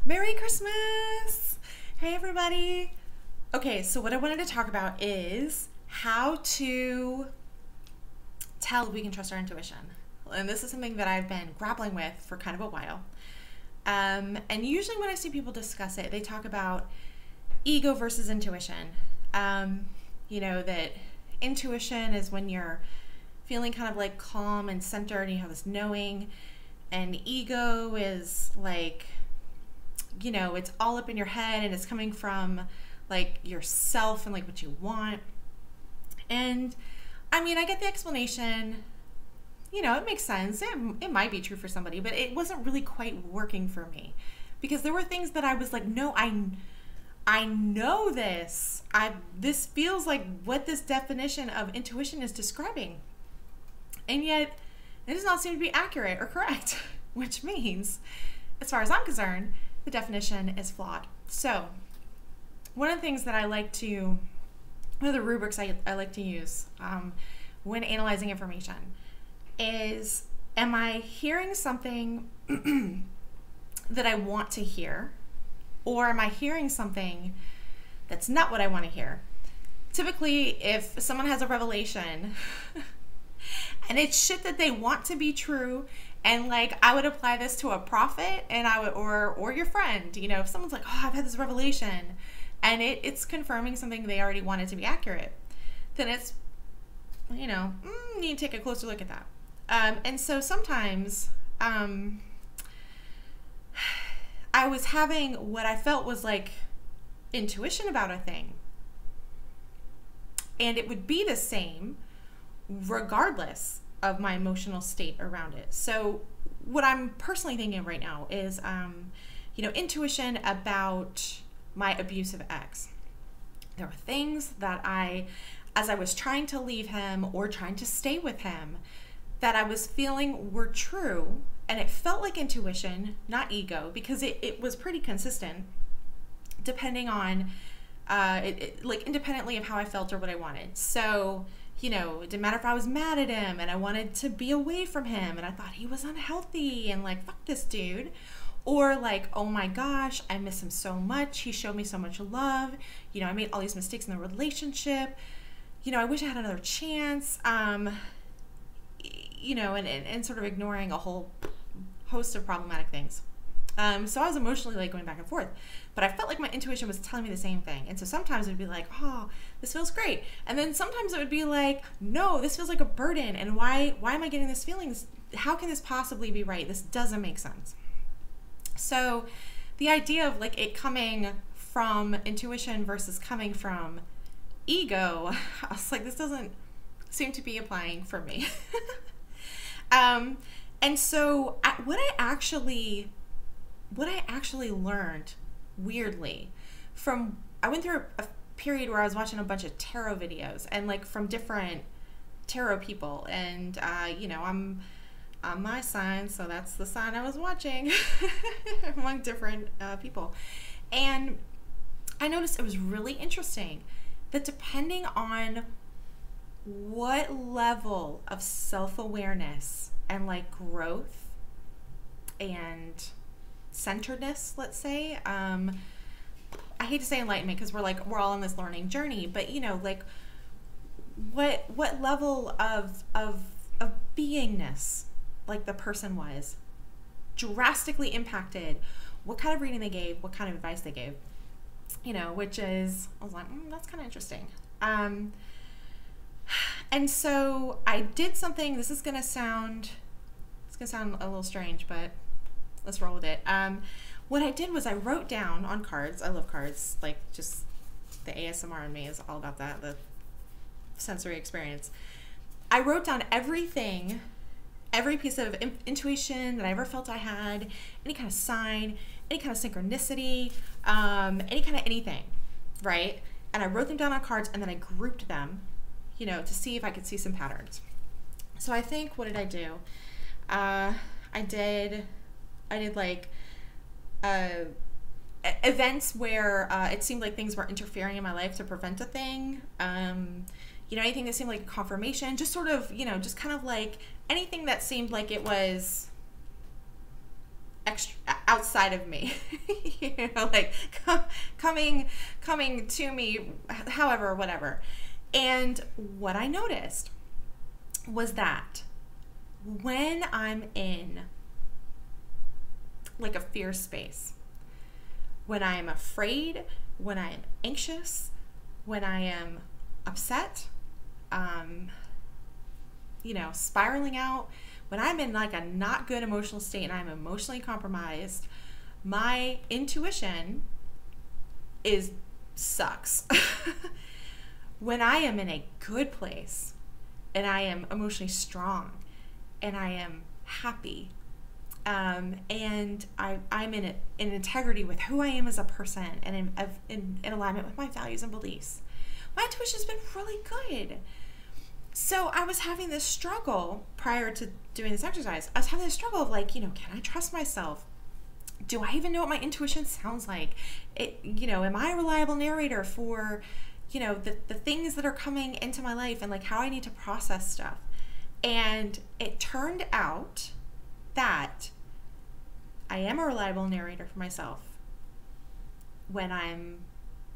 Merry Christmas! Hey everybody! Okay, so what I wanted to talk about is how to tell if we can trust our intuition. And this is something that I've been grappling with for kind of a while. And usually when I see people discuss it, they talk about ego versus intuition. That intuition is when you're feeling kind of like calm and centered and you have this knowing, and ego is like, it's all up in your head and it's coming from like yourself and like what you want. And I mean, I get the explanation, it makes sense. It might be true for somebody, but it wasn't really quite working for me because there were things that I was like, no, I know this. This feels like what this definition of intuition is describing. And yet it does not seem to be accurate or correct, which means, as far as I'm concerned, the definition is flawed. So one of the things that one of the rubrics I like to use when analyzing information is, am I hearing something that I want to hear, or am I hearing something that's not what I want to hear? Typically, if someone has a revelation and it's shit that they want to be true, and like I would apply this to a prophet, and I would, or your friend, if someone's like, oh, I've had this revelation, and it's confirming something they already wanted to be accurate, then it's, need to take a closer look at that. And so sometimes I was having what I felt was like intuition about a thing, and it would be the same regardless of my emotional state around it. So what I'm personally thinking right now is, intuition about my abusive ex. There were things that as I was trying to leave him or trying to stay with him, that I was feeling were true, and it felt like intuition, not ego, because it was pretty consistent depending on, like independently of how I felt or what I wanted. So it didn't matter if I was mad at him and I wanted to be away from him and I thought he was unhealthy and like, fuck this dude. Or like, oh my gosh, I miss him so much. He showed me so much love. I made all these mistakes in the relationship. I wish I had another chance. And sort of ignoring a whole host of problematic things. So I was emotionally like going back and forth, but I felt like my intuition was telling me the same thing. And so sometimes it would be like, oh, this feels great. And then sometimes it would be like, no, this feels like a burden. And why am I getting this feeling? How can this possibly be right? This doesn't make sense. So the idea of like it coming from intuition versus coming from ego, I was like, this doesn't seem to be applying for me. And so what I actually learned, weirdly, I went through a period where I was watching a bunch of tarot videos and like from different tarot people, and I'm on my sign, so that's the sign I was watching among different people. And I noticed it was really interesting that depending on what level of self-awareness and like growth and centeredness, let's say, I hate to say enlightenment because we're all on this learning journey, but like what level of beingness like the person was drastically impacted what kind of reading they gave, what kind of advice they gave, which is, I was like, that's kind of interesting. And so I did something, this is gonna sound a little strange, but let's roll with it. What I did was I wrote down on cards, I love cards, like just the ASMR in me is all about that, the sensory experience. I wrote down everything, every piece of intuition that I ever felt I had, any kind of sign, any kind of synchronicity, any kind of anything, right? And I wrote them down on cards and then I grouped them, to see if I could see some patterns. So I think, what did I do? I did like events where it seemed like things were interfering in my life to prevent a thing. Anything that seemed like a confirmation, just sort of, just kind of like anything that seemed like it was outside of me, you know, like coming to me, however, whatever. And what I noticed was that when I'm in like a fear space, when I am afraid, when I am anxious, when I am upset, you know, spiraling out, when I'm in like a not good emotional state and I'm emotionally compromised, my intuition sucks. When I am in a good place and I am emotionally strong and I am happy, and I'm in integrity with who I am as a person and in alignment with my values and beliefs, my intuition's been really good. So I was having this struggle prior to doing this exercise. I was having this struggle of like, you know, can I trust myself? Do I even know what my intuition sounds like? You know, am I a reliable narrator for, you know, the things that are coming into my life and like how I need to process stuff? And it turned out that I am a reliable narrator for myself when I'm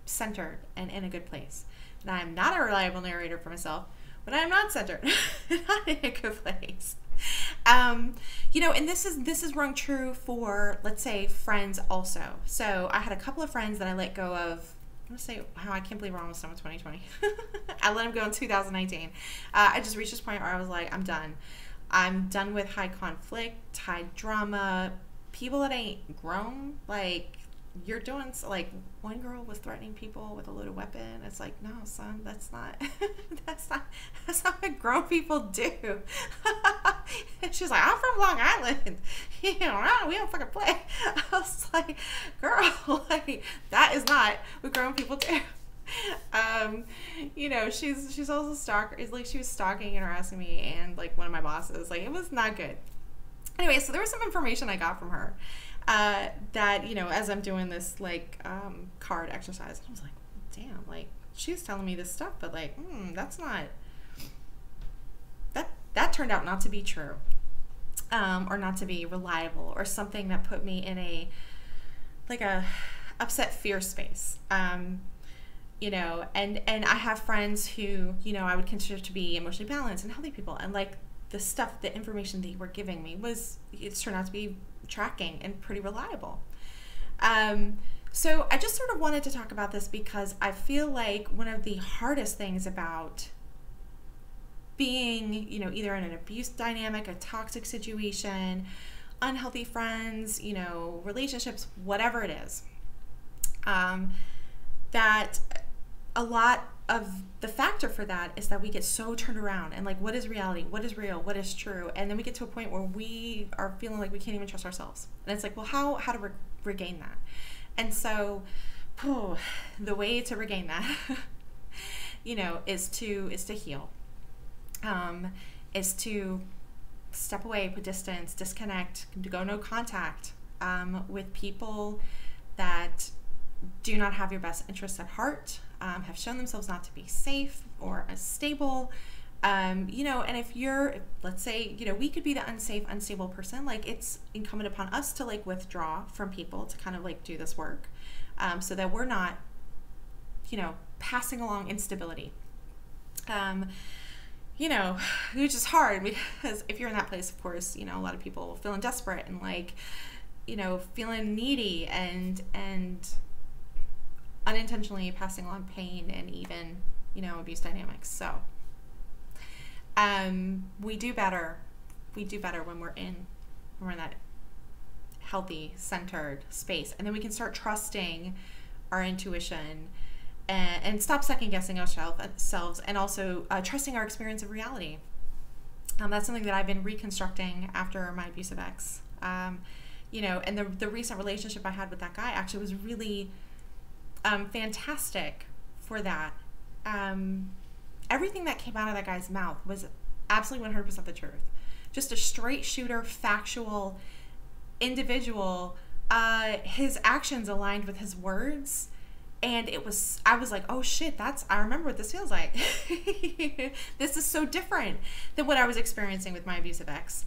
centered and in a good place. And I'm not a reliable narrator for myself when I'm not centered, not in a good place. You know, and this is rung true for, let's say, friends also. So I had a couple of friends that I let go of. I'm gonna say, wow, I can't believe we're almost done with 2020. I let them go in 2019. I just reached this point where I was like, I'm done. I'm done with high conflict, high drama, people that ain't grown. Like, you're doing, like, one girl was threatening people with a loaded weapon. It's like, no, son, that's not what grown people do. And she's like, I'm from Long Island. You know, we don't fucking play. I was like, girl, like, that is not what grown people do. You know, she's also stalker. It's like she was stalking and harassing me and like one of my bosses. Like, it was not good. Anyway, so there was some information I got from her that, you know, as I'm doing this like card exercise, I was like, damn, like she's telling me this stuff, but like, that's not, that turned out not to be true, or not to be reliable, or something that put me in a upset fear space. You know, and I have friends who, you know, I would consider to be emotionally balanced and healthy people, and like the information they were giving me it's turned out to be tracking and pretty reliable. So I just sort of wanted to talk about this because I feel like one of the hardest things about being, you know, either in an abuse dynamic, a toxic situation, unhealthy friends, you know, relationships, whatever it is, that a lot of the factor for that is that we get so turned around and like, what is reality? What is real? What is true? And then we get to a point where we are feeling like we can't even trust ourselves. And it's like, well, how to regain that? And so, the way to regain that, you know, is to heal, is to step away, put distance, disconnect, to go no contact with people that do not have your best interests at heart, have shown themselves not to be safe or as stable, you know, and let's say, you know, we could be the unstable person, like it's incumbent upon us to like withdraw from people to kind of like do this work, so that we're not, you know, passing along instability, you know, which is hard because if you're in that place, of course, you know, a lot of people feeling desperate and like, you know, feeling needy and unintentionally passing along pain and even, you know, abuse dynamics. So we do better when we're in that healthy, centered space, and then we can start trusting our intuition and stop second guessing ourselves, and also trusting our experience of reality. That's something that I've been reconstructing after my abusive ex. You know, and the recent relationship I had with that guy actually was really fantastic for that. Everything that came out of that guy's mouth was absolutely 100% the truth. Just a straight shooter, factual individual. His actions aligned with his words, and I was like, oh shit, I remember what this feels like. This is so different than what I was experiencing with my abusive ex.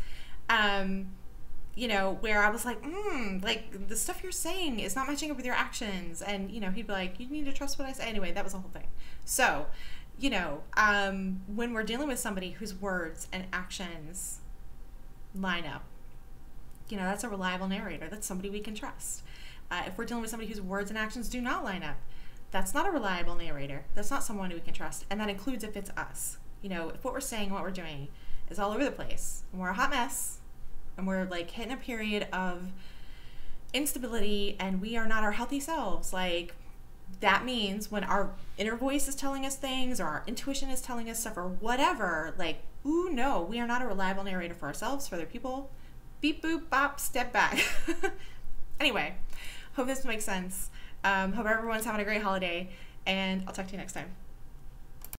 you know, where I was like the stuff you're saying is not matching up with your actions. And, you know, he'd be like, you need to trust what I say. Anyway, that was the whole thing. So, you know, when we're dealing with somebody whose words and actions line up, you know, that's a reliable narrator. That's somebody we can trust. If we're dealing with somebody whose words and actions do not line up, that's not a reliable narrator. That's not someone who we can trust. And that includes if it's us. You know, if what we're saying and what we're doing is all over the place, and we're a hot mess, and we're like hitting a period of instability, and we are not our healthy selves, like, that means when our inner voice is telling us things, or our intuition is telling us stuff, or whatever, like, ooh, no, we are not a reliable narrator for ourselves, for other people. Beep, boop, bop, step back. Anyway, hope this makes sense. Hope everyone's having a great holiday, and I'll talk to you next time.